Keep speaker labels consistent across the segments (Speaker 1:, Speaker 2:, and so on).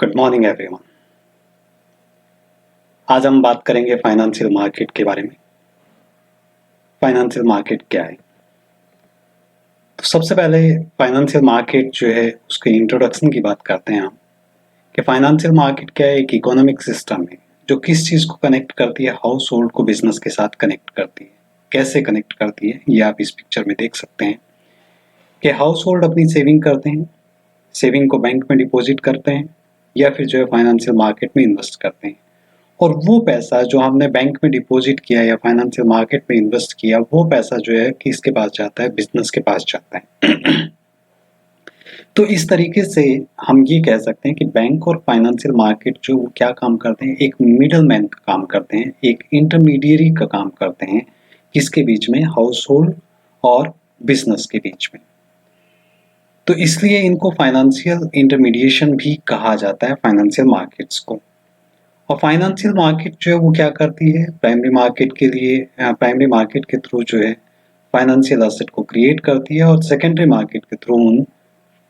Speaker 1: Good morning everyone. आज हम बात करेंगे फाइनेंशियल मार्केट के बारे में। फाइनेंशियल मार्केट क्या है? तो सबसे पहले फाइनेंशियल मार्केट जो है उसके इंट्रोडक्शन की बात करते हैं हम कि फाइनेंशियल मार्केट क्या है। एक इकोनॉमिक सिस्टम है जो किस चीज़ को कनेक्ट करती है, हाउस होल्ड को बिजनेस के साथ कनेक्ट करती है। कैसे कनेक्ट करती है ये आप इस पिक्चर में देख सकते हैं कि हाउस होल्ड अपनी सेविंग करते हैं, सेविंग को बैंक में डिपॉजिट करते हैं या फिर जो है फाइनेंशियल मार्केट में इन्वेस्ट करते हैं। और वो पैसा जो हमने बैंक में डिपॉजिट किया या फाइनेंशियल मार्केट में इन्वेस्ट किया, वो पैसा जो है किसके पास जाता है? बिजनेस के पास जाता है। तो इस तरीके से हम ये कह सकते हैं कि बैंक और फाइनेंशियल मार्केट जो वो क्या काम करते हैं, एक मिडल मैन का काम करते हैं, एक इंटरमीडियरी का काम करते हैं। किसके बीच में? हाउस होल्ड और बिजनेस के बीच में। तो इसलिए इनको फाइनेंशियल इंटरमीडिएशन भी कहा जाता है, फाइनेंशियल मार्केट्स को। और फाइनेंशियल मार्केट जो है वो क्या करती है? प्राइमरी मार्केट के लिए प्राइमरी मार्केट के थ्रू जो है फाइनेंशियल एसेट को क्रिएट करती है और सेकेंडरी मार्केट के थ्रू उन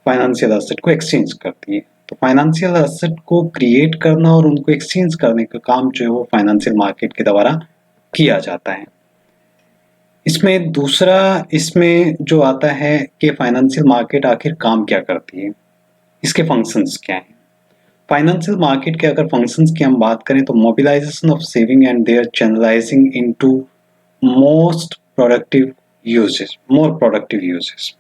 Speaker 1: फाइनेंशियल एसेट को एक्सचेंज करती है। तो फाइनेंशियल एसेट को क्रिएट करना और उनको एक्सचेंज करने का काम जो है वो फाइनेंशियल मार्केट के द्वारा किया जाता है। इसमें दूसरा इसमें जो आता है कि फाइनेंशियल मार्केट आखिर काम क्या करती है, इसके फंक्शंस क्या हैं। फाइनेंशियल मार्केट के अगर फंक्शंस की हम बात करें तो mobilisation of saving and their channelising into more productive uses.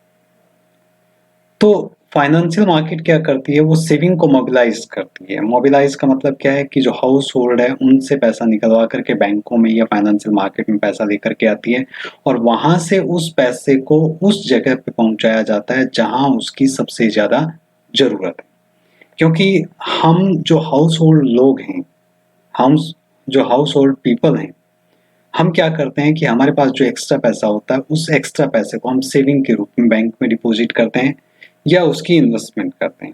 Speaker 1: तो फाइनेंशियल मार्केट क्या करती है? वो सेविंग को मोबिलाइज करती है। मोबिलाइज का मतलब क्या है कि जो हाउस होल्ड है उनसे पैसा निकलवा करके बैंकों में या फाइनेंशियल मार्केट में पैसा लेकर के आती है और वहां से उस पैसे को उस जगह पे पहुंचाया जाता है जहां उसकी सबसे ज्यादा जरूरत है। क्योंकि हम जो हाउस होल्ड लोग हैं, हम जो हाउस होल्ड पीपल हैं, हम क्या करते हैं कि हमारे पास जो एक्स्ट्रा पैसा होता है उस एक्स्ट्रा पैसे को हम सेविंग के रूप में बैंक में डिपॉजिट करते हैं या उसकी इन्वेस्टमेंट करते हैं।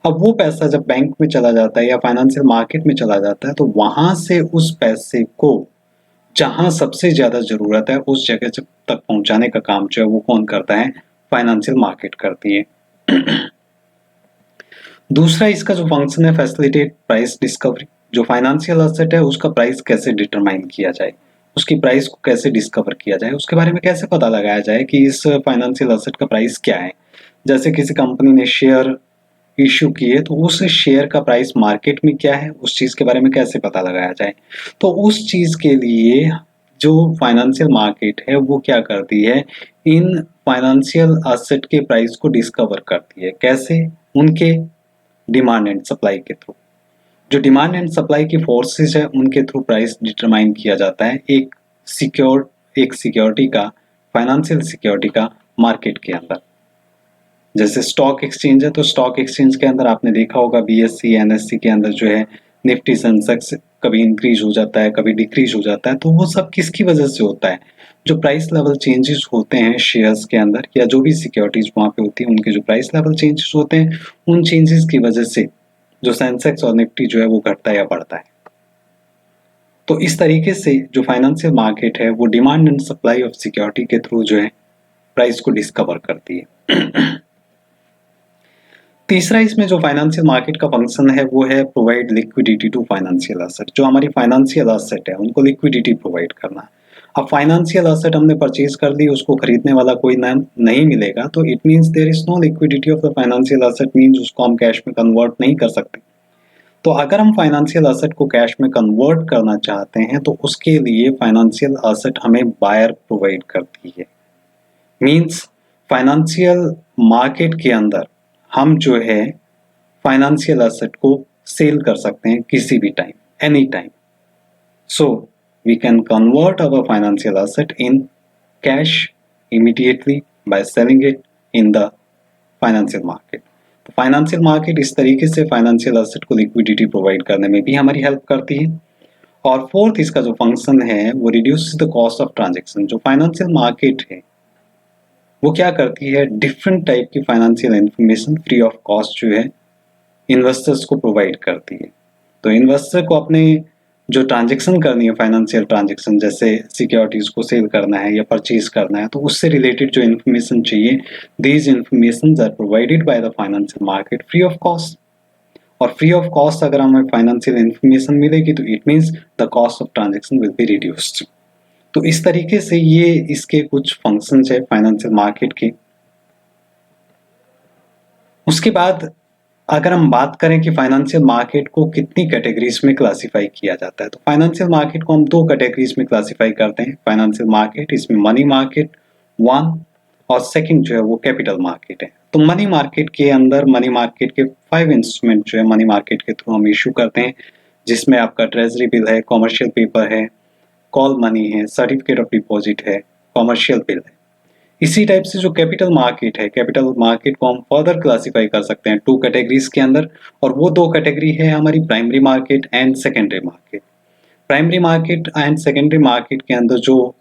Speaker 1: अब वो पैसा जब बैंक में चला जाता है या फाइनेंशियल मार्केट में चला जाता है तो वहां से उस पैसे को जहां सबसे ज्यादा जरूरत है उस जगह तक पहुंचाने का काम जो है वो कौन करता है? फाइनेंशियल मार्केट करती है। दूसरा इसका जो फंक्शन है, फैसिलिटेट प्राइस डिस्कवरी। जो फाइनेंशियल एसेट है उसका प्राइस कैसे डिटरमाइन किया जाए, उसकी प्राइस को कैसे डिस्कवर किया जाए, उसके बारे में कैसे पता लगाया जाए कि इस फाइनेंशियल एसेट का प्राइस क्या है। जैसे किसी कंपनी ने शेयर इश्यू किए तो उस शेयर का प्राइस मार्केट में क्या है, उस चीज के बारे में कैसे पता लगाया जाए। तो उस चीज के लिए जो फाइनेंशियल मार्केट है वो क्या करती है? इन फाइनेंशियल एसेट के प्राइस को डिस्कवर करती है। कैसे? उनके डिमांड एंड सप्लाई के थ्रू। जो डिमांड एंड सप्लाई की फोर्सेस है उनके थ्रू प्राइस डिटरमाइन किया जाता है एक सिक्योरिटी का, फाइनेंशियल सिक्योरिटी का मार्केट के अंदर। जैसे स्टॉक एक्सचेंज है तो स्टॉक एक्सचेंज के अंदर आपने देखा होगा बीएससी एनएससी के अंदर जो है निफ्टी सेंसेक्स कभी इंक्रीज हो जाता है कभी डिक्रीज हो जाता है। तो वो सब किसकी वजह से होता है? जो प्राइस लेवल चेंजेस होते हैं शेयर्स के अंदर या जो भी सिक्योरिटीज वहां पे होती है उनके जो प्राइस लेवल चेंजेस होते हैं उन चेंजेस की वजह से जो सेंसेक्स और निफ्टी जो है वो घटता या बढ़ता है। तो इस तरीके से जो फाइनेंशियल मार्केट है वो demand and supply of security के थ्रू जो है प्राइस को डिस्कवर करती है। तीसरा इसमें जो फाइनेंशियल मार्केट का फंक्शन है वो है provide liquidity to financial asset. जो हमारी फाइनेंशियल एसेट है उनको लिक्विडिटी प्रोवाइड करना। अब फाइनेंशियल एसेट हमने परचेज कर ली, उसको खरीदने वाला कोई नहीं मिलेगा तो it means there is no liquidity of the financial asset, means उसको हम कैश में कन्वर्ट नहीं कर सकते। तो अगर हम फाइनेंशियल एसेट को कैश में कन्वर्ट करना चाहते हैं तो उसके लिए फाइनेंशियल एसेट हमें बायर प्रोवाइड करती है। मींस फाइनेंशियल मार्केट के अंदर हम जो है फाइनेंशियल एसेट को सेल कर सकते हैं किसी भी time, any time. So we can convert our financial asset in cash immediately by selling it in the financial market. तो फाइनेंशियल मार्केट इस तरीके से फाइनेंशियल एसेट को लिक्विडिटी प्रोवाइड करने में भी हमारी हेल्प करती है। और फोर्थ इसका जो फंक्शन है वो reduce the cost of transaction. जो फाइनेंशियल मार्केट है वो क्या करती है? डिफरेंट टाइप की financial information free of cost जो है इन्वेस्टर्स को प्रोवाइड करती है। तो इन्वेस्टर को अपने जो ट्रांजेक्शन करनी है, फाइनेंशियल ट्रांजेक्शन जैसे सिक्योरिटीज को सेल करना है या परचेज करना है, तो उससे रिलेटेड जो इन्फॉर्मेशन चाहिए, these information are provided by the financial market free of cost. और फ्री ऑफ कॉस्ट अगर हमें फाइनेंशियल इंफॉर्मेशन मिलेगी तो it means the cost of transaction will be reduced. तो इस तरीके से ये इसके कुछ फंक्शंस है फाइनेंशियल मार्केट के। उसके बाद अगर हम बात करें कि फाइनेंशियल मार्केट को कितनी कैटेगरीज में क्लासिफाई किया जाता है, तो फाइनेंशियल मार्केट को हम दो कैटेगरीज में क्लासिफाई करते हैं। फाइनेंशियल मार्केट, इसमें मनी मार्केट वन और सेकंड जो है वो कैपिटल मार्केट है। तो मनी मार्केट के अंदर मनी मार्केट के 5 इंस्ट्रूमेंट जो है मनी मार्केट के थ्रू हम इशू करते हैं, जिसमें आपका ट्रेजरी बिल है, कॉमर्शियल पेपर है, कॉल मनी है, सर्टिफिकेट ऑफ डिपॉजिट है, कॉमर्शियल बिल है। इसी टाइप से जो कैपिटल मार्केट है, कैपिटल मार्केट को हम फर्दर क्लासिफाई कर सकते हैं 2 कैटेगरीज के अंदर, और वो 2 कैटेगरी है हमारी primary market and secondary market. Primary market and secondary market के अंदर जो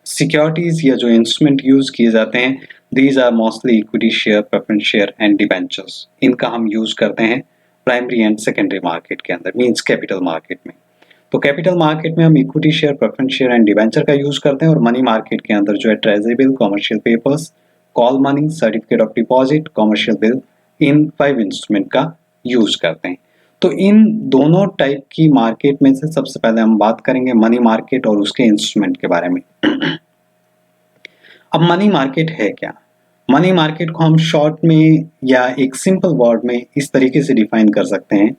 Speaker 1: सिक्योरिटीज या जो इंस्ट्रूमेंट यूज किए जाते हैं, these are mostly equity share, preference share and debentures. इनका हम यूज करते हैं प्राइमरी एंड सेकेंडरी मार्केट के अंदर, मींस कैपिटल मार्केट में। तो कैपिटल मार्केट में हम equity share, preference share and debenture का यूज करते हैं, और मनी मार्केट के अंदर जो है treasury bill, commercial papers, call money, certificate of deposit, commercial bill, in 5 instrument का यूज करते हैं। तो इन दोनों टाइप की मार्केट में से सबसे पहले हम बात करेंगे मनी मार्केट और उसके इंस्ट्रूमेंट के बारे में। अब मनी मार्केट है क्या? मनी मार्केट को हम शॉर्ट में या एक सिंपल वर्ड में इस तरीके से डिफाइन कर सकते हैं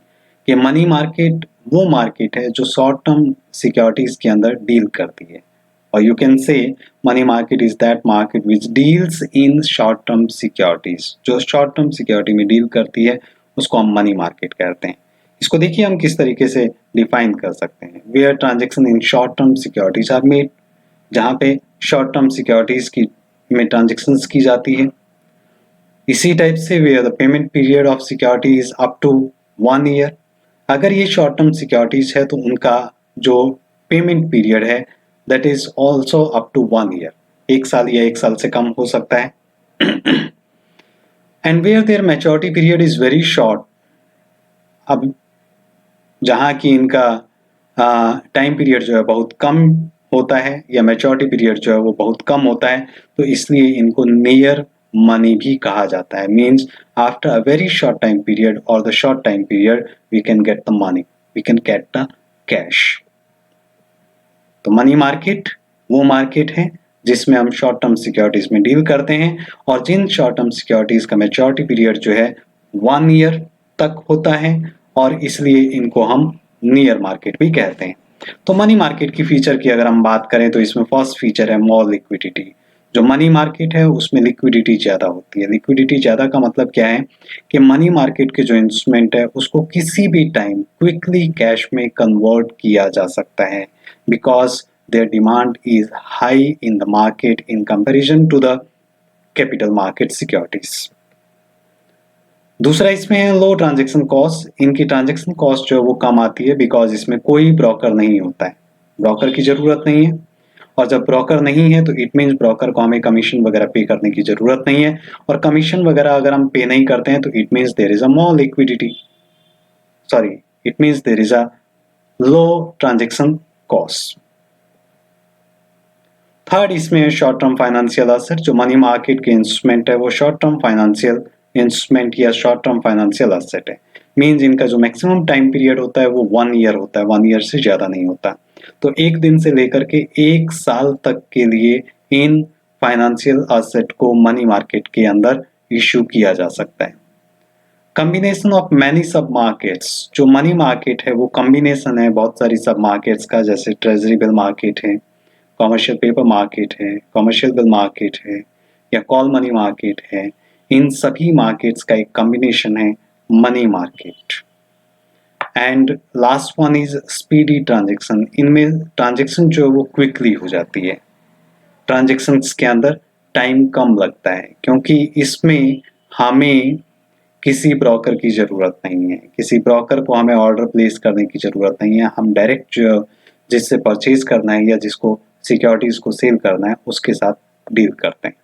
Speaker 1: कि मनी मार्केट वो मार्केट है जो शॉर्ट टर्म सिक्योरिटीज के अंदर डील करती है, और you can say money market is that market which deals in short term securities. जो शॉर्ट टर्म सिक्योरिटी में डील करती है उसको हम मनी मार्केट कहते हैं। इसको देखिए हम किस तरीके से डिफाइन कर सकते हैं। Where transaction in short term securities are made, जहाँ पे शॉर्ट टर्म सिक्योरिटीज की में ट्रांजेक्शन्स की जाती है। इसी टाइप से where the payment period of security is up to 1 year. अगर ये शॉर्ट टर्म सिक्योरिटीज है तो उनका जो पेमेंट पीरियड है that is also up to 1 year, 1 साल या 1 साल से कम हो सकता है। And where their maturity period is very short, अब जहाँ की इनका टाइम पीरियड जो है बहुत कम होता है या मैच्योरिटी पीरियड जो है वो बहुत कम होता है, तो इसलिए इनको नियर मनी भी कहा जाता है। Means after a very short time period और the short time period we can get the money, we can get the cash. तो मनी मार्केट वो मार्केट है जिसमें हम शॉर्ट टर्म सिक्योरिटीज में डील करते हैं, और जिन शॉर्ट टर्म सिक्योरिटीज का मैच्योरिटी पीरियड जो है 1 ईयर तक होता है, और इसलिए इनको हम नियर मार्केट भी कहते हैं। तो मनी मार्केट की फीचर की अगर हम बात करें तो इसमें फर्स्ट फीचर है मोर लिक्विडिटी। जो मनी मार्केट है उसमें लिक्विडिटी ज़्यादा होती है। लिक्विडिटी ज़्यादा का मतलब क्या है कि मनी मार्केट के जो इंस्ट्रूमेंट है उसको किसी भी टाइम क्विकली कैश में कन्वर्ट किया जा सकता है, because their demand is high in the market in comparison to the capital market securities. दूसरा इसमें है लो ट्रांजेक्शन कॉस्ट। इनकी ट्रांजेक्शन कॉस्ट जो है वो कम आती है बिकॉज इसमें कोई ब्रोकर नहीं होता है, ब्रोकर की जरूरत नहीं है। और जब ब्रोकर नहीं है तो इट मीन्स ब्रोकर को हमें कमीशन वगैरह पे करने की जरूरत नहीं है, और कमीशन वगैरह अगर हम पे नहीं करते हैं तो it means there is a more liquidity, sorry it means there is a low transaction cost. Third इसमें है शॉर्ट टर्म फाइनेंशियल एसेट। जो मनी मार्केट के इंस्ट्रूमेंट है वो शॉर्ट टर्म फाइनेंशियल इंस्ट्रूमेंट या शॉर्ट टर्म फाइनेंशियल एसेट है। Means इनका जो मैक्सिमम टाइम पीरियड होता है वो 1 ईयर होता है, 1 ईयर से ज्यादा नहीं होता। तो 1 दिन से लेकर के 1 साल तक के लिए इन फाइनेंशियल एसेट को मनी मार्केट के अंदर इशू किया जा सकता है। कॉम्बिनेशन ऑफ मैनी सब मार्केट्स। जो मनी मार्केट है वो कॉम्बिनेशन है बहुत सारी सब मार्केट्स का, जैसे ट्रेजरी बिल मार्केट है, कॉमर्शियल पेपर मार्केट है, कॉमर्शियल बिल मार्केट है, या कॉल मनी मार्केट है। इन सभी मार्केट्स का एक कॉम्बिनेशन है money market. And last one is speedy transaction. इनमें ट्रांजेक्शन जो है वो क्विकली हो जाती है। ट्रांजेक्शन्स के अंदर टाइम कम लगता है क्योंकि इसमें हमें किसी ब्रोकर की जरूरत नहीं है, किसी ब्रोकर को हमें ऑर्डर प्लेस करने की जरूरत नहीं है। हम डायरेक्ट जो जिससे परचेज करना है या जिसको सिक्योरिटीज को सेल करना है उसके साथ डील करते हैं।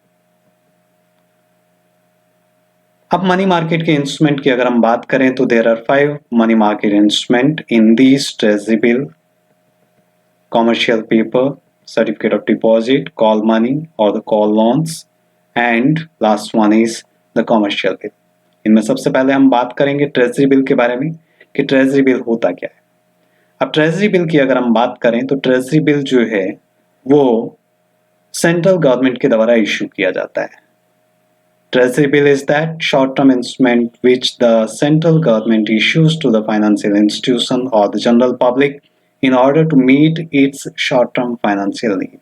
Speaker 1: अब मनी मार्केट के इंस्ट्रूमेंट की अगर हम बात करें तो there are 5 money market instrument in these: treasury bill, commercial paper, certificate of deposit, call money or the call loans, and last one is the commercial bill. इनमें सबसे पहले हम बात करेंगे ट्रेजरी बिल के बारे में कि ट्रेजरी बिल होता क्या है। अब ट्रेजरी बिल की अगर हम बात करें तो ट्रेजरी बिल जो है वो सेंट्रल गवर्नमेंट के द्वारा इश्यू किया जाता है। Treasury bill is that short-term instrument which the central government issues to the financial institution or the general public in order to meet its short-term financial need.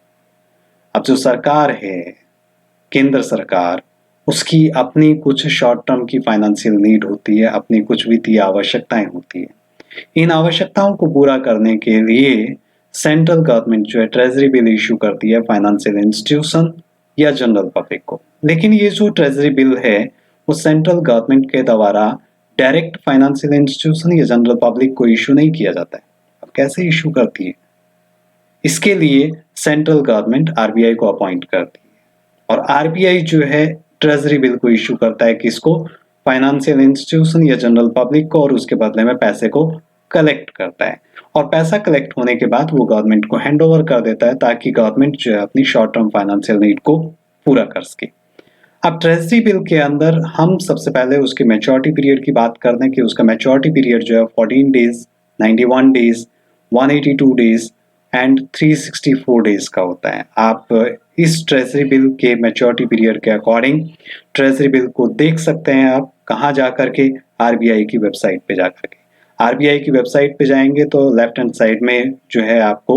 Speaker 1: अब जो सरकार है, केंद्र सरकार, उसकी अपनी कुछ शॉर्ट टर्म की फाइनेंशियल नीड होती है, अपनी कुछ वित्तीय आवश्यकताएं होती है। इन आवश्यकताओं को पूरा करने के लिए सेंट्रल गवर्नमेंट जो है ट्रेजरी बिल इशू करती है फाइनेंशियल इंस्टीट्यूशन या जनरल पब्लिक को। लेकिन ये जो ट्रेजरी बिल है वो सेंट्रल गवर्नमेंट के द्वारा डायरेक्ट फाइनेंशियल इंस्टीट्यूशन या जनरल पब्लिक को इशू नहीं किया जाता है। अब कैसे इशू करती है? इसके लिए सेंट्रल गवर्नमेंट आरबीआई को अपॉइंट करती है और आरबीआई जो है ट्रेजरी बिल को इशू करता है किसको? फाइनेंशियल इंस्टीट्यूशन या जनरल पब्लिक को, और उसके बदले में पैसे को कलेक्ट करता है और पैसा कलेक्ट होने के बाद वो गवर्नमेंट को हैंड ओवर कर देता है ताकि गवर्नमेंट जो है अपनी शॉर्ट टर्म फाइनेंशियल नीड को पूरा कर सके। अब ट्रेजरी बिल के अंदर हम सबसे पहले उसके मैच्योरिटी पीरियड की बात कर दें कि उसका मैच्योरिटी पीरियड जो है 14 days, 91 days, 182 days and 364 days का होता है। आप इस ट्रेजरी बिल के मैच्योरिटी पीरियड के अकॉर्डिंग ट्रेजरी बिल को देख सकते हैं। आप कहाँ जा करके? आरबीआई की वेबसाइट पे जा करके। आरबीआई की वेबसाइट पे जाएंगे तो लेफ्ट हैंड साइड में जो है आपको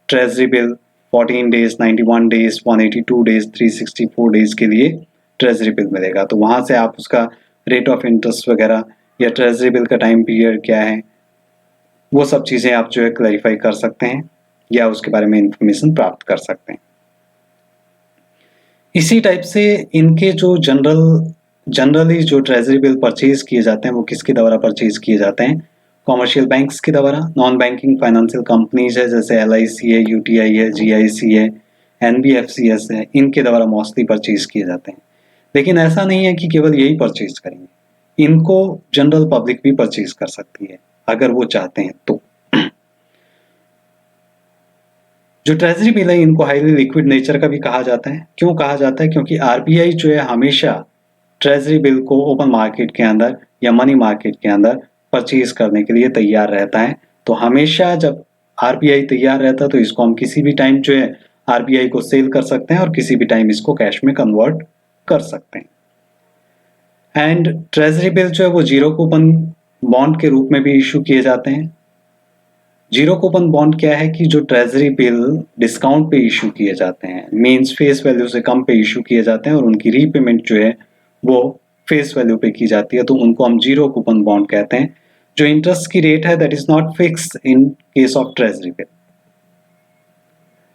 Speaker 1: treasury bill 14 days, 91 days, 182 days, 364 days के लिए ट्रेजरी बिल मिलेगा। तो वहाँ से आप उसका रेट ऑफ इंटरेस्ट वगैरह या ट्रेजरी बिल का टाइम पीरियड क्या है वो सब चीज़ें आप जो है क्लैरिफाई कर सकते हैं या उसके बारे में इंफॉर्मेशन प्राप्त कर सकते हैं। इसी टाइप से इनके जो जनरली जो ट्रेजरी बिल परचेज किए जाते हैं वो किसके द्वारा परचेज किए जाते हैं? कॉमर्शियल बैंक्स के द्वारा। नॉन बैंकिंग फाइनेंशियल कंपनीज है जैसे एलआईसी है, यूटीआई है, जीआईसी है, एनबीएफसीएस है, इनके द्वारा मोस्टली परचेज किए जाते हैं। लेकिन ऐसा नहीं है कि केवल यही परचेज करेंगे, इनको जनरल पब्लिक भी परचेज कर सकती है अगर वो चाहते हैं तो। जो ट्रेजरी बिल है इनको हाईली लिक्विड नेचर का भी कहा जाता है। क्यों कहा जाता है? क्योंकि आरबीआई जो है हमेशा ट्रेजरी बिल को ओपन मार्केट के अंदर या मनी मार्केट के अंदर परचेज करने के लिए तैयार रहता है। तो हमेशा जब आरबीआई तैयार रहता है तो इसको हम किसी भी टाइम जो है आरबीआई को सेल कर सकते हैं और किसी भी टाइम इसको कैश में कन्वर्ट कर सकते हैं। एंड ट्रेजरी बिल जो है वो जीरो कूपन बॉन्ड के रूप में भी इशू किए जाते हैं। जीरो कूपन बॉन्ड क्या है कि जो ट्रेजरी बिल डिस्काउंट पे इशू किए जाते हैं, मींस फेस वैल्यू से कम पे इशू किए जाते हैं और उनकी रीपेमेंट जो है वो फेस वैल्यू पे की जाती है, तो उनको हम जीरो कूपन बॉन्ड कहते हैं। जो इंटरेस्ट की रेट है that is not fix in case of treasury bill.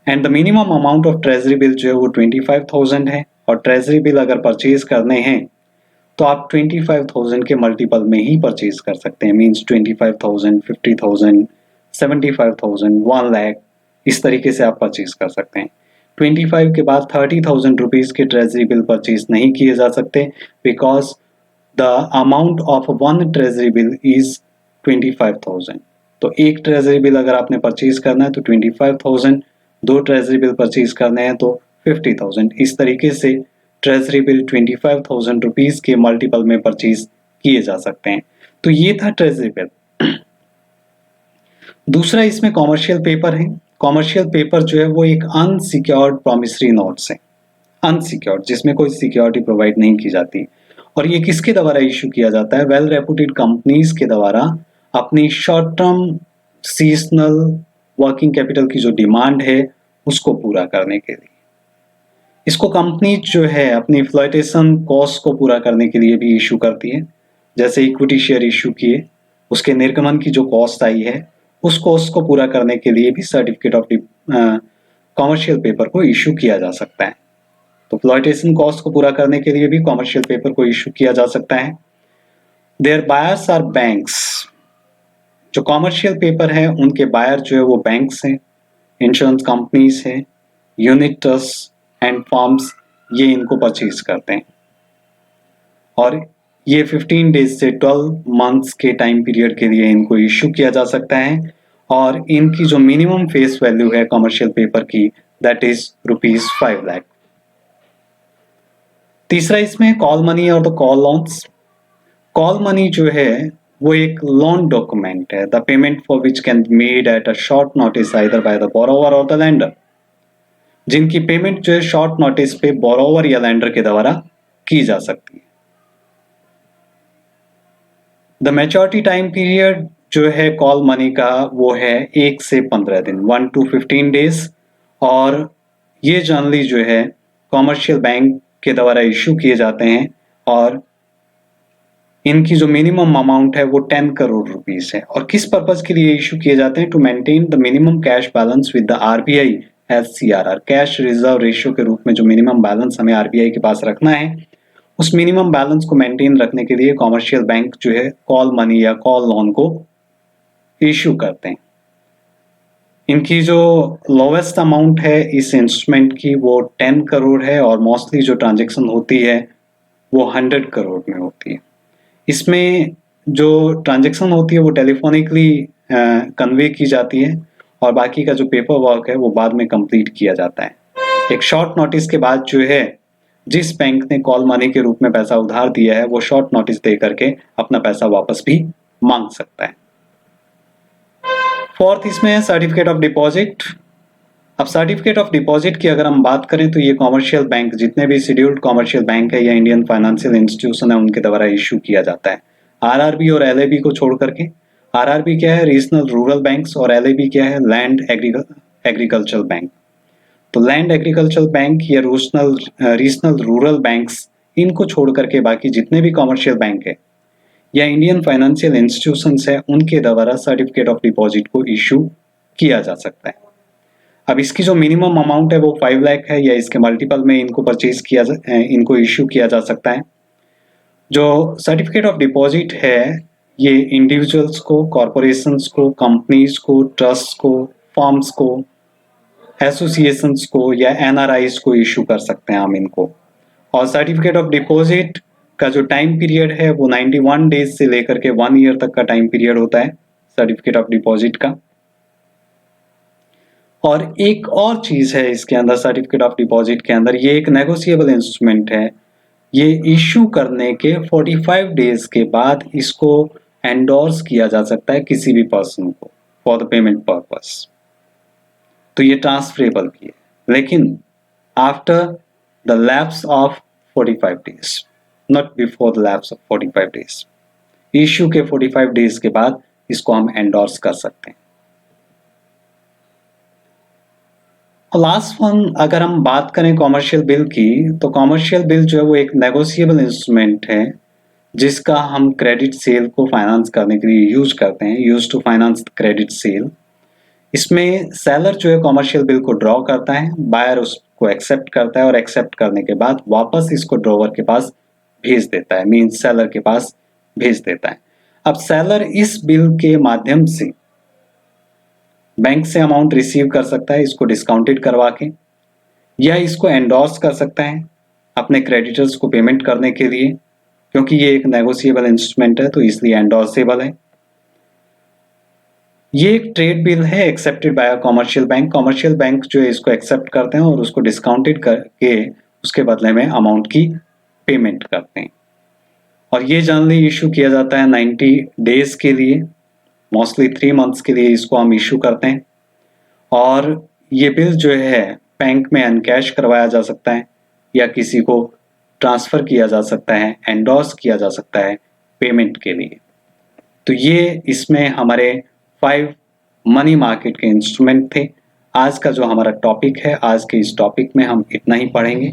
Speaker 1: And the minimum amount of treasury bill जो है वो 25,000 है और ट्रेजरी बिल अगर परचेज करने हैं तो आप 25,000 के मल्टीपल में ही परचेज कर सकते हैं। मींस 25,000, 50,000, 75,000, 1 लाख, इस तरीके से आप परचेज कर सकते हैं। 25 के बाद 30,000 रुपीज के ट्रेजरी बिल परचेज नहीं किए जा सकते because the amount of one treasury bill is 25,000। तो एक ट्रेजरी बिल अगर आपने परचेज करना है तो 25,000, दो ट्रेजरी बिल परचेज करने हैं तो 50,000। इस तरीके से ट्रेजरी बिल 25,000 रुपीज के मल्टीपल में परचेज किए जा सकते हैं। तो ये था ट्रेजरी बिल। दूसरा इसमें कॉमर्शियल पेपर है। कॉमर्शियल पेपर जो है वो एक अनसिक्योर्ड प्रॉमिसरी नोट्स है, अनसिक्योर्ड, जिसमें कोई सिक्योरिटी प्रोवाइड नहीं की जाती। और ये किसके द्वारा इशू किया जाता है? वेल रेपुटेड कंपनीज के द्वारा अपनी short term seasonal working capital की जो डिमांड है उसको पूरा करने के लिए। इसको कंपनी जो है अपनी फ्लोटेशन कॉस्ट को पूरा करने के लिए भी इशू करती है। जैसे इक्विटी शेयर इशू किए, उसके निर्गमन की जो कॉस्ट आई है उस कॉस्ट को पूरा करने के लिए भी सर्टिफिकेट ऑफ कॉमर्शियल पेपर को इशू किया जा सकता है। तो फ्लोटेशन कॉस्ट को पूरा करने के लिए भी कॉमर्शियल पेपर को इशू किया जा सकता है। Their buyers are banks. जो कॉमर्शियल पेपर है उनके बायर जो है वो बैंक्स हैं, इंश्योरेंस कंपनीज हैं, यूनिट ट्रस्ट एंड फर्म्स, ये इनको परचेज करते हैं। और ये 15 डेज से 12 मंथ्स के टाइम पीरियड के लिए इनको इशू किया जा सकता है और इनकी जो मिनिमम फेस वैल्यू है कमर्शियल पेपर की दैट इज ₹5 लाख। तीसरा इसमें कॉल मनी और the call loans. Call money जो है वो एक लोन डॉक्यूमेंट है, the payment for which can be made at a short notice either by the borrower और द लैंडर, जिनकी पेमेंट जो है शॉर्ट नोटिस पे बोरोवर या लैंडर के द्वारा की जा सकती है। द मैच्योरिटी टाइम पीरियड जो है कॉल मनी का वो है 1 से 15 दिन, 1 to 15 डेज, और ये जनरली जो है कॉमर्शियल बैंक के द्वारा इशू किए जाते हैं, और इनकी जो मिनिमम अमाउंट है वो 10 करोड़ रुपीस है। और किस पर्पज के लिए इशू किए जाते हैं? To maintain the minimum cash balance with the RBI as CRR, cash reserve ratio के रूप में जो मिनिमम बैलेंस हमें आरबीआई के पास रखना है, उस मिनिमम बैलेंस को मेंटेन रखने के लिए कॉमर्शियल बैंक जो है कॉल मनी या कॉल लोन को इशू करते हैं। इनकी जो लोवेस्ट अमाउंट है इस इंस्ट्रूमेंट की वो 10 करोड़ है, और मोस्टली जो ट्रांजैक्शन होती है वो 100 करोड़ में होती है। इसमें जो ट्रांजैक्शन होती है वो टेलीफोनिकली कन्वे की जाती है, और बाकी का जो पेपर वर्क है वो बाद में कंप्लीट किया जाता है। एक शॉर्ट नोटिस के बाद जो है जिस बैंक ने कॉल मनी के रूप में पैसा उधार दिया है वो शॉर्ट नोटिस दे करके अपना पैसा वापस भी मांग सकता है। फोर्थ इसमें है सर्टिफिकेट ऑफ डिपॉजिट। अब सर्टिफिकेट ऑफ डिपॉजिट की अगर हम बात करें तो ये कॉमर्शियल बैंक, जितने भी शेड्यूल्ड कॉमर्शियल बैंक है या इंडियन फाइनेंशियल इंस्टीट्यूशन है, उनके द्वारा इशू किया जाता है। आरआरबी और एलएबी को छोड़ करके, आरआरबी क्या है? रीजनल रूरल बैंक्स, और एलएबी क्या है? Land agricultural bank. तो लैंड एग्रीकल्चरल बैंक या रीजनल रूरल बैंक्स, इनको छोड़ करके बाकी जितने भी कॉमर्शियल बैंक है या इंडियन फाइनेंशियल इंस्टीट्यूशंस है, उनके द्वारा सर्टिफिकेट ऑफ डिपॉजिट को इशू किया जा सकता है। अब इसकी जो मिनिमम अमाउंट है वो 5 लाख है, या इसके मल्टीपल में इनको इशू किया जा सकता है। जो सर्टिफिकेट ऑफ डिपॉजिट है ये इंडिविजुअल्स को, कॉरपोरेशंस को, कंपनीज को, ट्रस्ट को, फर्म्स को, एसोसिएशंस को या एनआरआईज को इशू कर सकते हैं हम इनको। और सर्टिफिकेट ऑफ डिपॉजिट का जो टाइम पीरियड है वो 91 डेज से लेकर के 1 ईयर तक का टाइम पीरियड होता है सर्टिफिकेट ऑफ डिपॉजिट का। और एक और चीज है इसके अंदर, सर्टिफिकेट ऑफ डिपॉजिट के अंदर, ये एक नेगोशिएबल इंस्ट्रूमेंट है। ये इशू करने के 45 डेज के बाद इसको एंडोर्स किया जा सकता है किसी भी पर्सन को फॉर द पेमेंट पर्पस। तो ये ट्रांसफरेबल भी है, लेकिन after the lapse of 45 days, not before the lapse of 45 days. Issue के 45 डेज के बाद इसको हम एंडोर्स कर सकते हैं। लास्ट वन, अगर हम बात करें कॉमर्शियल बिल की, तो कॉमर्शियल बिल जो है वो एक नेगोशिएबल इंस्ट्रूमेंट है जिसका हम क्रेडिट सेल को फाइनेंस करने के लिए यूज करते हैं, use to finance credit sale. इसमें सेलर जो है कॉमर्शियल बिल को ड्रॉ करता है, बायर उसको एक्सेप्ट करता है, और एक्सेप्ट करने के बाद वापस इसको ड्रॉवर के पास भेज देता है, मीन्स सेलर के पास भेज देता है। अब सेलर इस बिल के माध्यम से बैंक से अमाउंट रिसीव कर सकता है इसको डिस्काउंटेड करवा के, या इसको एंडोर्स कर सकता है अपने क्रेडिटर्स को पेमेंट करने के लिए, क्योंकि ये एक नेगोशिएबल इंस्ट्रूमेंट है तो इसलिए एंडोर्सेबल है। ये एक ट्रेड बिल है accepted by a commercial bank. Commercial bank जो है इसको एक्सेप्ट करते हैं और उसको डिस्काउंटेड करके उसके बदले में अमाउंट की पेमेंट करते हैं। और ये जनरली इशू किया जाता है 90 डेज के लिए, मोस्टली 3 मंथ्स के लिए इसको हम इशू करते हैं। और ये बिल जो है बैंक में अनकैश करवाया जा सकता है या किसी को ट्रांसफ़र किया जा सकता है, एंडोर्स किया जा सकता है पेमेंट के लिए। तो ये इसमें हमारे 5 मनी मार्केट के इंस्ट्रूमेंट थे। आज का जो हमारा टॉपिक है, आज के इस टॉपिक में हम इतना ही पढ़ेंगे,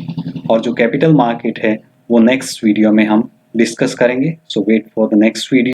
Speaker 1: और जो कैपिटल मार्केट है वो नेक्स्ट वीडियो में हम डिस्कस करेंगे। So wait for the next video.